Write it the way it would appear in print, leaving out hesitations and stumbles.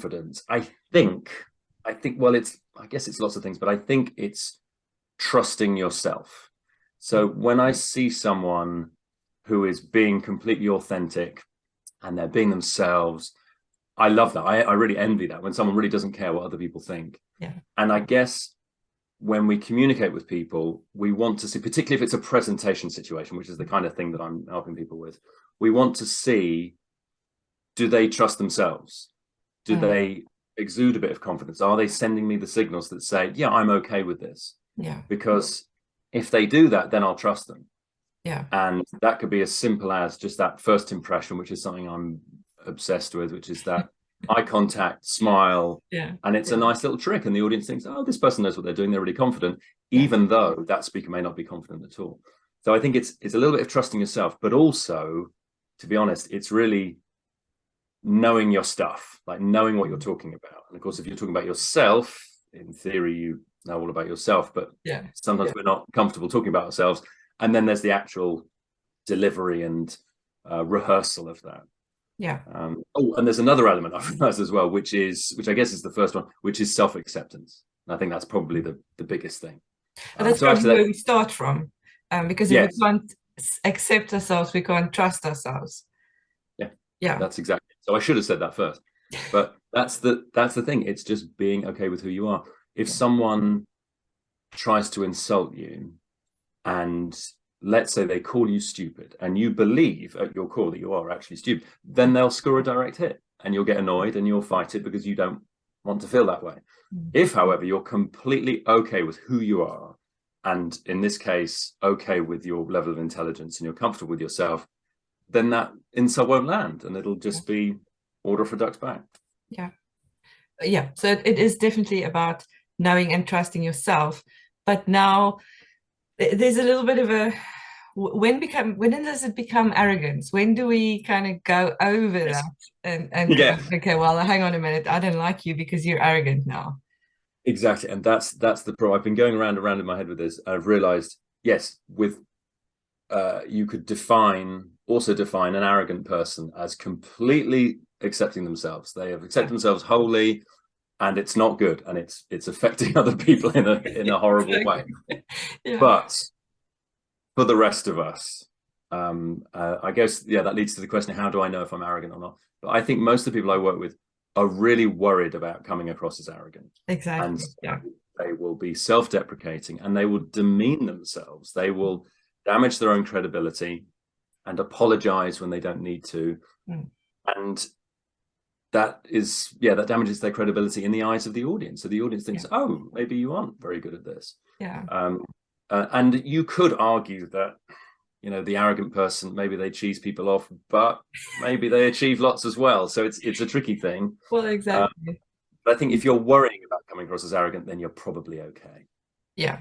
confidence, I think, well, I guess it's lots of things, but I think it's trusting yourself. So when I see someone who is being completely authentic and they're being themselves, I love that. I really envy that when someone really doesn't care what other people think. Yeah. And I guess when we communicate with people, we want to see, particularly if it's a presentation situation, which is the kind of thing that I'm helping people with, we want to see, do they trust themselves? Do they exude a bit of confidence? Are they sending me the signals that say, yeah, I'm okay with this? Yeah. Because if they do that, then I'll trust them. Yeah. And that could be as simple as just that first impression, which is something I'm obsessed with, which is that eye contact, smile, Yeah. and it's a nice little trick. And the audience thinks, oh, this person knows what they're doing. They're really confident, Yeah. even though that speaker may not be confident at all. So I think it's a little bit of trusting yourself, but also, to be honest, it's really knowing your stuff, like knowing what you're talking about. And of course, if you're talking about yourself, in theory, you know all about yourself, but Yeah. sometimes we're not comfortable talking about ourselves. And then there's the actual delivery and rehearsal of that. Yeah. And there's another element I've realized as well, which I guess is the first one, which is self-acceptance. And I think that's probably the biggest thing. And that's So probably actually, where we start from. Because if we yes, can't accept ourselves, we can't trust ourselves. yeah, Yeah. that's exactly. So I should have said that first, but that's the thing. It's just being okay with who you are. If someone tries to insult you, and let's say they call you stupid, and you believe at your core that you are actually stupid, then they'll score a direct hit, and you'll get annoyed, and you'll fight it because you don't want to feel that way. If, however, you're completely okay with who you are, and in this case, okay with your level of intelligence, and you're comfortable with yourself, then that insult won't land, and it'll just be order for ducks back. Yeah. Yeah. So it is definitely about knowing and trusting yourself. But now there's a little bit of a when does it become arrogance? When do we kind of go over Yes. that and go, Yeah, okay, well, hang on a minute, I don't like you because you're arrogant now. exactly. And that's the problem. I've been going around and around in my head with this. I've realized, yes, with you could also define an arrogant person as completely accepting themselves. They have accepted themselves wholly, and it's not good, and it's affecting other people in a horrible way. Yeah. But for the rest of us, I guess, that leads to the question: how do I know if I'm arrogant or not? But I think most of the people I work with are really worried about coming across as arrogant, and Exactly. so Yeah. they will be self-deprecating, and they will demean themselves. They will damage their own credibility and apologize when they don't need to. And that damages their credibility in the eyes of the audience. So the audience thinks, oh, maybe you aren't very good at this. Yeah. And you could argue that, the arrogant person, maybe they cheese people off, but maybe they achieve lots as well. So it's a tricky thing. Well, exactly. But I think if you're worrying about coming across as arrogant, then you're probably okay. Yeah.